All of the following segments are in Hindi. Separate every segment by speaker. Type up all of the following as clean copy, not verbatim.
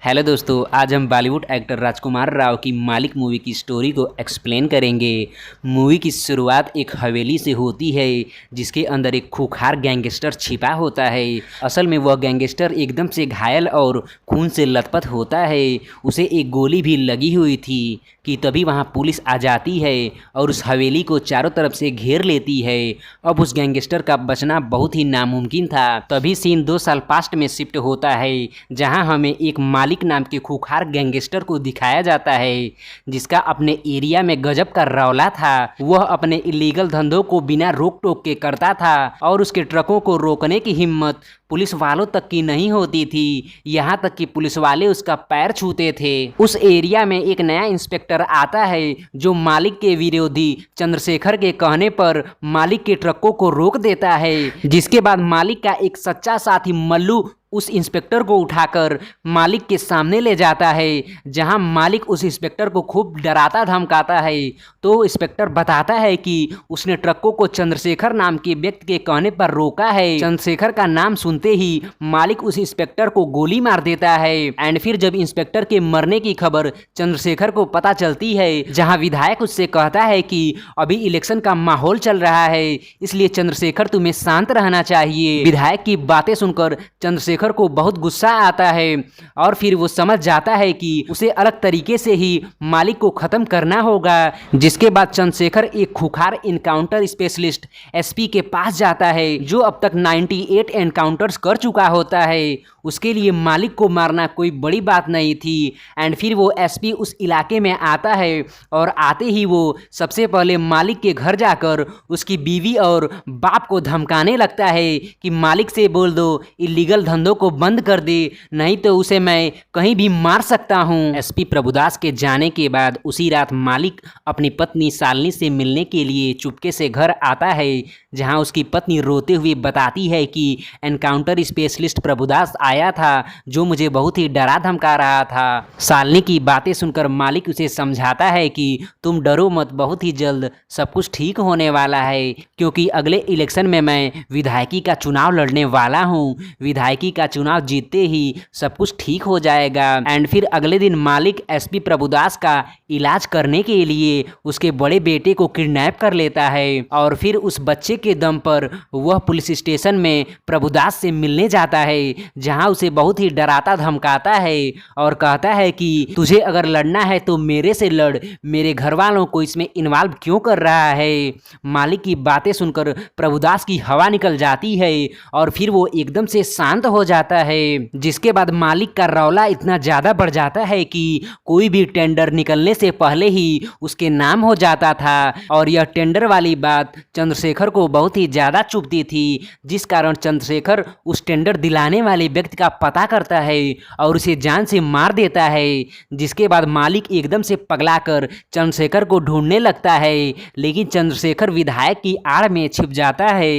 Speaker 1: हेलो दोस्तों, आज हम बॉलीवुड एक्टर राजकुमार राव की मालिक मूवी की स्टोरी को एक्सप्लेन करेंगे। मूवी की शुरुआत एक हवेली से होती है जिसके अंदर एक खूंखार गैंगस्टर छिपा होता है। असल में वह गैंगस्टर एकदम से घायल और खून से लथपथ होता है। उसे एक गोली भी लगी हुई थी कि तभी वहां पुलिस आ जाती है और उस हवेली को चारों तरफ से घेर लेती है। अब उस गैंगस्टर का बचना बहुत ही नामुमकिन था। तभी सीन 2 साल पास्ट में शिफ्ट होता है जहां हमें एक मालिक नाम के खूंखार गैंगस्टर को दिखाया जाता है जिसका अपने एरिया में गजब का रौला था। वह अपने इलीगल धंधों को बिना रोक टोक के करता था और उसके ट्रकों को रोकने की हिम्मत पुलिस वालों तक की नहीं होती थी। यहाँ तक कि पुलिस वाले उसका पैर छूते थे। उस एरिया में एक नया इंस्पेक्टर आता है जो मालिक के विरोधी चंद्रशेखर के कहने पर मालिक के ट्रकों को रोक देता है, जिसके बाद मालिक का एक सच्चा साथी मल्लू उस इंस्पेक्टर को उठाकर मालिक के सामने ले जाता है, जहां मालिक उस इंस्पेक्टर को खूब डराता धमकाता है। तो इंस्पेक्टर बताता है कि उसने ट्रकों को चंद्रशेखर नाम के व्यक्ति के कहने पर रोका है। चंद्रशेखर का नाम सुनते ही मालिक उस इंस्पेक्टर को गोली मार देता है। एंड फिर जब इंस्पेक्टर के मरने की खबर चंद्रशेखर को पता चलती है, जहाँ विधायक उससे कहता है कि अभी इलेक्शन का माहौल चल रहा है, इसलिए चंद्रशेखर तुम्हें शांत रहना चाहिए। विधायक की बातें सुनकर चंद्रशेखर को बहुत गुस्सा आता है और फिर वो समझ जाता है कि उसे अलग तरीके से ही मालिक को खत्म करना होगा। जिसके बाद चंद्रशेखर एक खूंखार इनकाउंटर स्पेशलिस्ट एसपी के पास जाता है जो अब तक 98 एनकाउंटर्स कर चुका होता है। उसके लिए मालिक को मारना कोई बड़ी बात नहीं थी। एंड फिर वो एसपी उस इलाके में आता है और आते ही वो सबसे पहले मालिक के घर जाकर उसकी बीवी और बाप को धमकाने लगता है कि मालिक से बोल दो इलीगल धंधों को बंद कर दे, नहीं तो उसे मैं कहीं भी मार सकता हूँ। एसपी प्रभुदास के जाने के बाद उसी रात मालिक अपनी पत्नी शालिनी से मिलने के लिए चुपके से घर आता है, जहां उसकी पत्नी रोते हुए बताती है कि एनकाउंटर स्पेशलिस्ट प्रभुदास आया था जो मुझे बहुत ही डरा धमका रहा था। शालिनी की बातें सुनकर मालिक उसे समझाता है कि तुम डरो मत, बहुत ही जल्द सब कुछ ठीक होने वाला है, क्योंकि अगले इलेक्शन में मैं विधायकी का चुनाव लड़ने वाला हूँ। विधायकी का चुनाव जीतते ही सब कुछ ठीक हो जाएगा। एंड फिर अगले दिन मालिक एसपी प्रभुदास का इलाज करने के लिए उसके बड़े बेटे को किडनैप कर लेता है और फिर उस बच्चे के दम पर वह पुलिस स्टेशन में प्रभुदास से मिलने जाता है, जहां उसे बहुत ही डराता धमकाता है और कहता है कि तुझे अगर लड़ना है तो मेरे से लड़, मेरे घर वालों को इसमें इन्वॉल्व क्यों कर रहा है। मालिक की बातें सुनकर प्रभुदास की हवा निकल जाती है और फिर वो एकदम से शांत हो जाता है। जिसके बाद मालिक का रौला इतना ज्यादा बढ़ जाता है कि कोई भी टेंडर निकलने से पहले ही उसके नाम हो जाता था और यह टेंडर वाली बात चंद्रशेखर को बहुत ही ज्यादा चुभती थी, जिस कारण चंद्रशेखर उस टेंडर दिलाने वाले व्यक्ति का पता करता है और उसे जान से मार देता है। जिसके बाद मालिक एकदम से पगलाकर चंद्रशेखर को ढूंढने लगता है, लेकिन चंद्रशेखर विधायक की आड़ में छिप जाता है।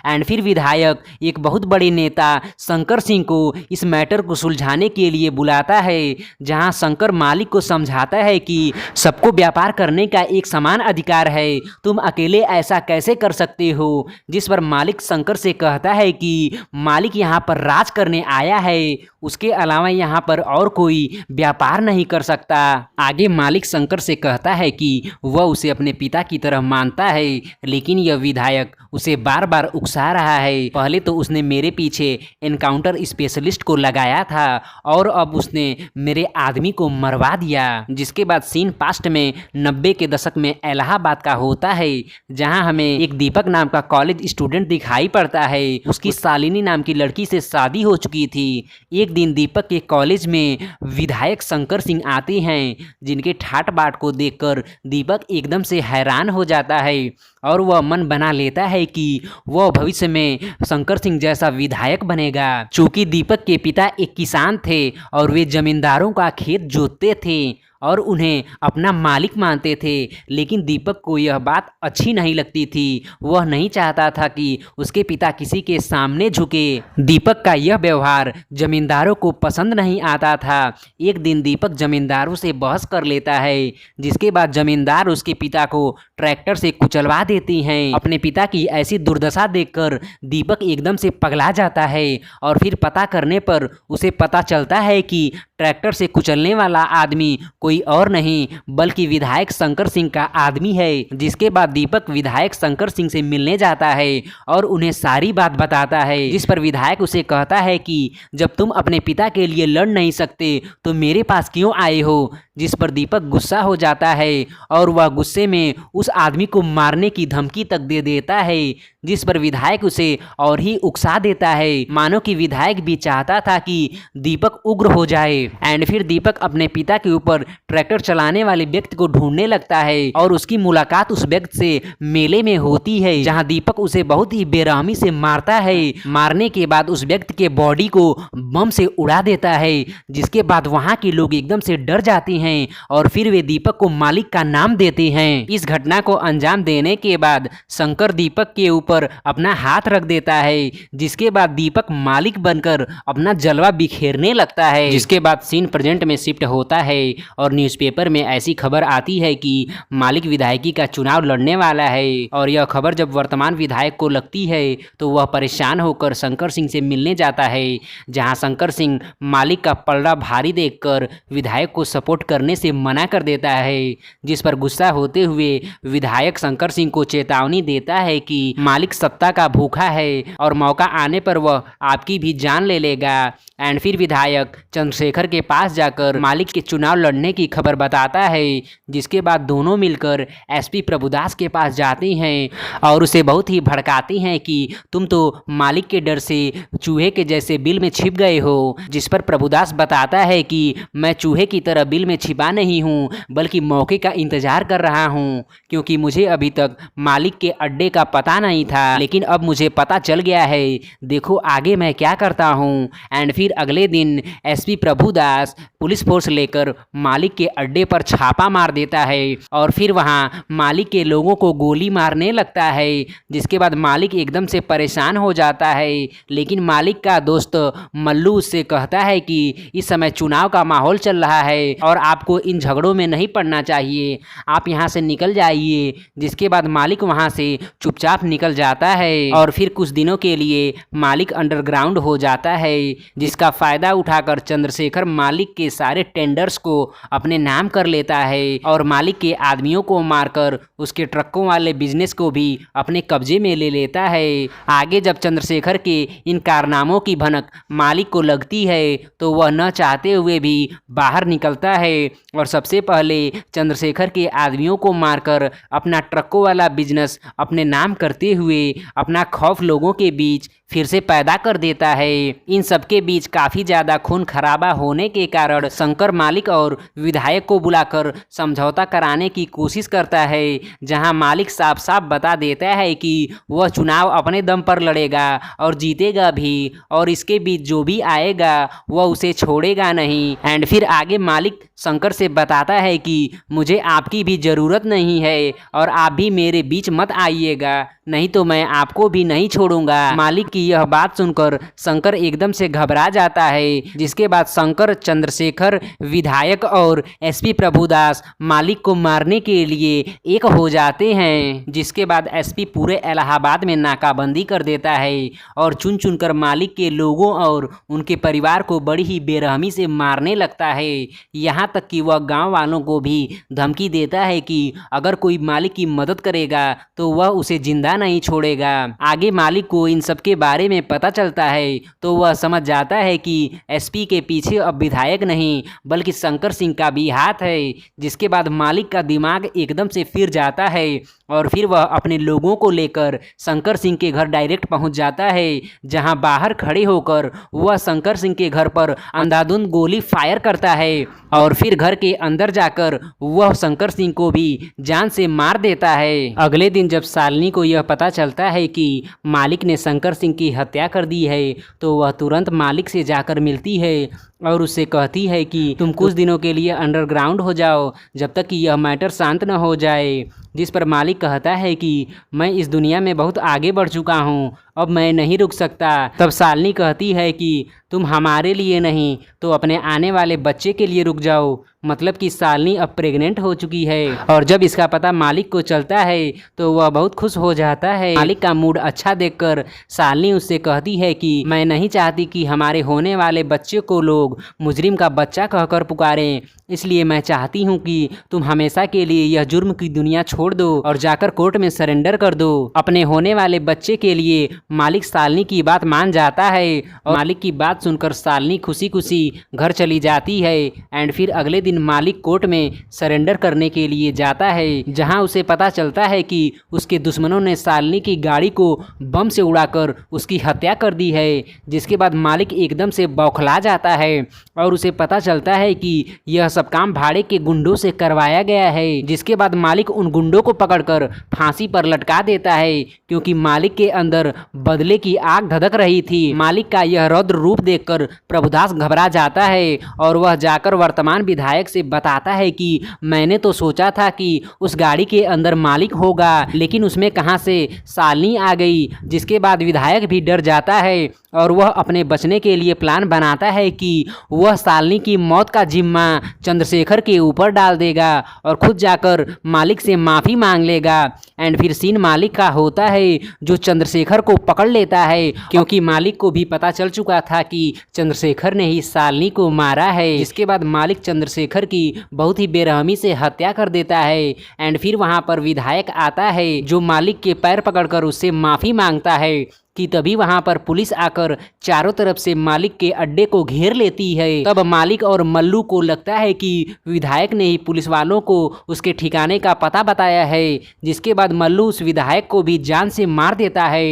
Speaker 1: एंड फिर विधायक एक बहुत बड़े नेता शंकर सिंह को इस मैटर को सुलझाने के लिए बुलाता है, जहां शंकर मालिक को समझाता है कि सबको व्यापार करने का एक समान अधिकार है, तुम अकेले ऐसा कैसे कर सकते हो। जिस पर मालिक शंकर से कहता है कि मालिक यहाँ पर राज करने आया है, उसके अलावा यहाँ पर और कोई व्यापार नहीं कर सकता। आगे मालिक शंकर से कहता है कि वह उसे अपने पिता की तरह मानता है, लेकिन यह विधायक उसे बार बार उकसा रहा है। पहले तो उसने मेरे पीछे एनकाउंटर स्पेशलिस्ट को लगाया था और अब उसने मेरे आदमी को मरवा दिया। जिसके बाद सीन पास्ट में 90 के दशक में इलाहाबाद का होता है, जहां हमें एक दीपक नाम का कॉलेज स्टूडेंट दिखाई पड़ता है। उसकी शालिनी नाम की लड़की से शादी हो चुकी थी। एक दिन दीपक के कॉलेज में विधायक शंकर सिंह आते हैं, जिनके ठाट बाट को देखकर दीपक एकदम से हैरान हो जाता है और वह मन बना लेता है कि वह भविष्य में शंकर सिंह जैसा विधायक बनेगा। चूंकि दीपक के पिता एक किसान थे और वे जमींदारों का खेत जोतते थे और उन्हें अपना मालिक मानते थे, लेकिन दीपक को यह बात अच्छी नहीं लगती थी। वह नहीं चाहता था कि उसके पिता किसी के सामने झुके। दीपक का यह व्यवहार जमींदारों को पसंद नहीं आता था। एक दिन दीपक जमींदारों से बहस कर लेता है, जिसके बाद जमींदार उसके पिता को ट्रैक्टर से कुचलवा देती हैं। अपने पिता की ऐसी दुर्दशा देखकर दीपक एकदम से पगला जाता है और फिर पता करने पर उसे पता चलता है कि ट्रैक्टर से कुचलने वाला आदमी कोई और नहीं बल्कि विधायक शंकर सिंह का आदमी है। जिसके बाद दीपक विधायक शंकर सिंह से मिलने जाता है और उन्हें सारी बात बताता है, जिस पर विधायक उसे कहता है कि जब तुम अपने पिता के लिए लड़ नहीं सकते तो मेरे पास क्यों आए हो। जिस पर दीपक गुस्सा हो जाता है और वह गुस्से में उस आदमी को मारने की धमकी तक दे देता है, जिस पर विधायक उसे और ही उकसा देता है, मानो कि विधायक भी चाहता था कि दीपक उग्र हो जाए। एंड फिर दीपक अपने पिता के ऊपर ट्रैक्टर चलाने वाले व्यक्ति को ढूंढने लगता है और उसकी मुलाकात उस व्यक्ति से मेले में होती है, जहां दीपक उसे बहुत ही बेरहमी से मारता है। मारने के बाद उस व्यक्ति के बॉडी को बम से उड़ा देता है, जिसके बाद वहां के लोग एकदम से डर जाते हैं और फिर वे दीपक को मालिक का नाम देते हैं। इस घटना को अंजाम देने के बाद शंकर दीपक के ऊपर अपना हाथ रख देता है, जिसके बाद दीपक मालिक बनकर अपना जलवा बिखेरने लगता है। जिसके बाद सीन प्रेजेंट में शिफ्ट होता है और न्यूज़पेपर में ऐसी खबर आती है कि मालिक विधायकी का चुनाव लड़ने वाला है। और यह खबर जब वर्तमान विधायक को लगती है तो वह परेशान होकर शंकर सिंह से मिलने जाता है, जहां शंकर सिंह मालिक का पलड़ा भारी देखकर विधायक को सपोर्ट करने से मना कर देता है। जिस पर गुस्सा होते हुए विधायक शंकर सिंह को चेतावनी देता है कि मालिक सत्ता का भूखा है और मौका आने पर वह आपकी भी जान ले लेगा। एंड फिर विधायक चंद्रशेखर के पास जाकर मालिक के चुनाव लड़ने की खबर बताता है, जिसके बाद दोनों मिलकर एसपी प्रभुदास के पास जाते हैं और उसे बहुत ही भड़काते हैं कि तुम तो मालिक के डर से चूहे के जैसे बिल में छिप गए हो। जिस पर प्रभुदास बताता है कि मैं चूहे की तरह बिल में छिपा नहीं हूँ बल्कि मौके का इंतजार कर रहा हूँ, क्योंकि मुझे अभी तक मालिक के अड्डे का पता नहीं था, लेकिन अब मुझे पता चल गया है। देखो आगे मैं क्या करता हूँ। एंड फिर अगले दिन एसपी प्रभुदास पुलिस फोर्स लेकर मालिक के अड्डे पर छापा मार देता है और फिर वहाँ मालिक के लोगों को गोली मारने लगता है। जिसके बाद मालिक एकदम से परेशान हो जाता है, लेकिन मालिक का दोस्त मल्लू उससे कहता है कि इस समय चुनाव का माहौल चल रहा है और आपको इन झगड़ों में नहीं पड़ना चाहिए, आप यहाँ से निकल जाइए। जिसके बाद मालिक वहाँ से चुपचाप निकल जाता है और फिर कुछ दिनों के लिए मालिक अंडरग्राउंड हो जाता है, जिसका फायदा उठाकर चंद्रशेखर मालिक के सारे टेंडर्स को अपने नाम कर लेता है और मालिक के आदमियों को मारकर उसके ट्रकों वाले बिजनेस को भी अपने कब्जे में ले लेता है। आगे जब चंद्रशेखर के इन कारनामों की भनक मालिक को लगती है तो वह न चाहते हुए भी बाहर निकलता है और सबसे पहले चंद्रशेखर के आदमियों को मारकर अपना ट्रकों वाला बिजनेस अपने नाम करते हुए अपना खौफ लोगों के बीच फिर से पैदा कर देता है। इन सबके बीच काफ़ी ज़्यादा खून खराबा होने के कारण शंकर मालिक और विधायक को बुलाकर समझौता कराने की कोशिश करता है, जहां मालिक साफ साफ बता देता है कि वह चुनाव अपने दम पर लड़ेगा और जीतेगा भी और इसके बीच जो भी आएगा वह उसे छोड़ेगा नहीं। एंड फिर आगे मालिक शंकर से बताता है कि मुझे आपकी भी ज़रूरत नहीं है और आप भी मेरे बीच मत आइएगा, नहीं तो मैं आपको भी नहीं छोड़ूंगा। मालिक की यह बात सुनकर शंकर एकदम से घबरा जाता है, जिसके बाद शंकर, चंद्रशेखर, विधायक और एसपी प्रभुदास मालिक को मारने के लिए एक हो जाते हैं। जिसके बाद एसपी पूरे इलाहाबाद में नाकाबंदी कर देता है और चुन चुनकर मालिक के लोगों और उनके परिवार को बड़ी ही बेरहमी से मारने लगता है। यहाँ तक कि वह गाँव वालों को भी धमकी देता है कि अगर कोई मालिक की मदद करेगा तो वह उसे जिंदा नहीं छोड़ेगा। आगे मालिक को इन सब के बारे में पता चलता है तो वह समझ जाता है कि एसपी के पीछे अब विधायक नहीं बल्कि शंकर सिंह का भी हाथ है। जिसके बाद मालिक का दिमाग एकदम से फिर जाता है और फिर वह अपने लोगों को लेकर शंकर सिंह के घर डायरेक्ट पहुंच जाता है, जहां बाहर खड़े होकर वह शंकर सिंह के घर पर अंधाधुंध गोली फायर करता है और फिर घर के अंदर जाकर वह शंकर सिंह को भी जान से मार देता है। अगले दिन जब शालिनी को यह पता चलता है कि मालिक ने शंकर सिंह की हत्या कर दी है तो वह तुरंत मालिक से जाकर मिलती है और उससे कहती है कि तुम कुछ दिनों के लिए अंडरग्राउंड हो जाओ जब तक कि यह मैटर शांत न हो जाए। जिस पर मालिक कहता है कि मैं इस दुनिया में बहुत आगे बढ़ चुका हूँ, अब मैं नहीं रुक सकता। तब शालिनी कहती है कि तुम हमारे लिए नहीं तो अपने आने वाले बच्चे के लिए रुक जाओ। मतलब कि शालिनी अब प्रेग्नेंट हो चुकी है। और जब इसका पता मालिक को चलता है तो वह बहुत खुश हो जाता है। मालिक का मूड अच्छा देखकर शालिनी उससे कहती है कि मैं नहीं चाहती कि हमारे होने वाले बच्चे को लोग मुजरिम का बच्चा कहकर पुकारें, इसलिए मैं चाहती हूँ कि तुम हमेशा के लिए यह जुर्म की दुनिया छोड़ दो और जाकर कोर्ट में सरेंडर कर दो। अपने होने वाले बच्चे के लिए मालिक शालिनी की बात मान जाता है और मालिक की बात सुनकर शालिनी खुशी खुशी घर चली जाती है। एंड फिर अगले दिन मालिक कोर्ट में सरेंडर करने के लिए जाता है, जहां उसे पता चलता है कि उसके दुश्मनों ने शालिनी की गाड़ी को बम से उड़ाकर उसकी हत्या कर दी है। जिसके बाद मालिक एकदम से बौखला जाता है और उसे पता चलता है कि यह सब काम भाड़े के गुंडों से करवाया गया है। जिसके बाद मालिक उन गुंडों को पकड़कर फांसी पर लटका देता है, क्योंकि मालिक के अंदर बदले की आग धधक रही थी। मालिक का यह रौद्र रूप देखकर प्रभुदास घबरा जाता है और वह जाकर वर्तमान विधायक से बताता है कि मैंने तो सोचा था कि उस गाड़ी के अंदर मालिक होगा, लेकिन उसमें कहां से शालिनी आ गई। जिसके बाद विधायक भी डर जाता है और वह अपने बचने के लिए प्लान बनाता है कि वह शालिनी की मौत का जिम्मा चंद्रशेखर के ऊपर डाल देगा और खुद जाकर मालिक से माफ़ी मांग लेगा। एंड फिर सीन मालिक का होता है जो चंद्रशेखर को पकड़ लेता है, क्योंकि मालिक को भी पता चल चुका था कि चंद्रशेखर ने ही शालिनी को मारा है। इसके बाद मालिक चंद्रशेखर की बहुत ही बेरहमी से हत्या कर देता है। एंड फिर वहां पर विधायक आता है जो मालिक के पैर पकड़कर उससे माफ़ी मांगता है कि तभी वहां पर पुलिस आकर चारों तरफ से मालिक के अड्डे को घेर लेती है। तब मालिक और मल्लू को लगता है कि विधायक ने ही पुलिस वालों को उसके ठिकाने का पता बताया है। जिसके बाद मल्लू उस विधायक को भी जान से मार देता है।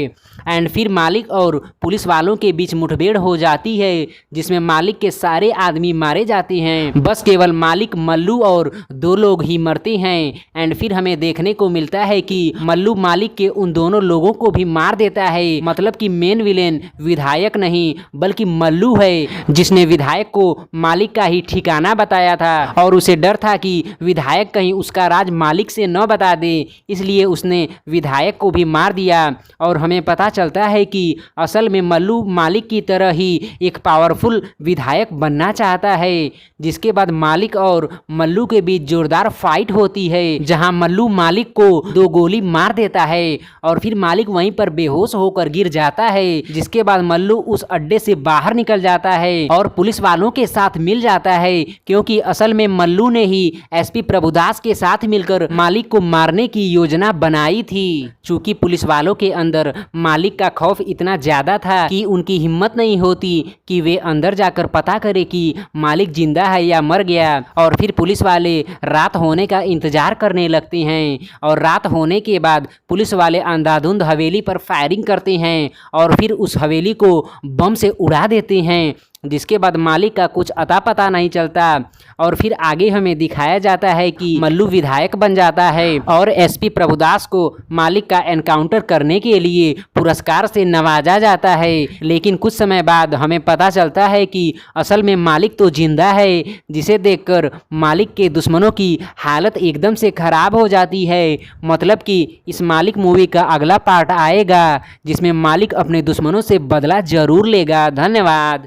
Speaker 1: एंड फिर मालिक और पुलिस वालों के बीच मुठभेड़ हो जाती है, जिसमें मालिक के सारे आदमी मारे जाते हैं। बस केवल मालिक, मल्लू और 2 लोग ही मरते हैं। एंड फिर हमें देखने को मिलता है कि मल्लू मालिक के उन दोनों लोगों को भी मार देता है। मतलब कि मेन विलेन विधायक नहीं बल्कि मल्लू है, जिसने विधायक को मालिक का ही ठिकाना बताया था और उसे डर था कि विधायक कहीं उसका राज मालिक से न बता दे, इसलिए उसने विधायक को भी मार दिया। और हमें पता चलता है कि असल में मल्लू मालिक की तरह ही एक पावरफुल विधायक बनना चाहता है। जिसके बाद मालिक और मल्लू के बीच जोरदार फाइट होती है, जहां मल्लू मालिक को 2 गोली मार देता है और फिर मालिक वहीं पर बेहोश होकर गिर जाता है। जिसके बाद मल्लू उस अड्डे से बाहर निकल जाता है और पुलिस वालों के साथ मिल जाता है, क्योंकि असल में मल्लू ने ही एसपी प्रभुदास के साथ मिलकर मालिक को मारने की योजना बनाई थी। चूंकि पुलिस वालों के अंदर मालिक का खौफ इतना ज्यादा था कि उनकी हिम्मत नहीं होती कि वे अंदर जाकर पता करे कि मालिक जिंदा है या मर गया। और फिर पुलिस वाले रात होने का इंतजार करने लगते हैं और रात होने के बाद पुलिस वाले अंधाधुंध हवेली पर फायरिंग करते हैं और फिर उस हवेली को बम से उड़ा देते हैं। जिसके बाद मालिक का कुछ अता पता नहीं चलता और फिर आगे हमें दिखाया जाता है कि मल्लू विधायक बन जाता है और एसपी प्रभुदास को मालिक का एनकाउंटर करने के लिए पुरस्कार से नवाजा जाता है। लेकिन कुछ समय बाद हमें पता चलता है कि असल में मालिक तो जिंदा है, जिसे देखकर मालिक के दुश्मनों की हालत एकदम से खराब हो जाती है। मतलब कि इस मालिक मूवी का अगला पार्ट आएगा जिसमें मालिक अपने दुश्मनों से बदला जरूर लेगा। धन्यवाद।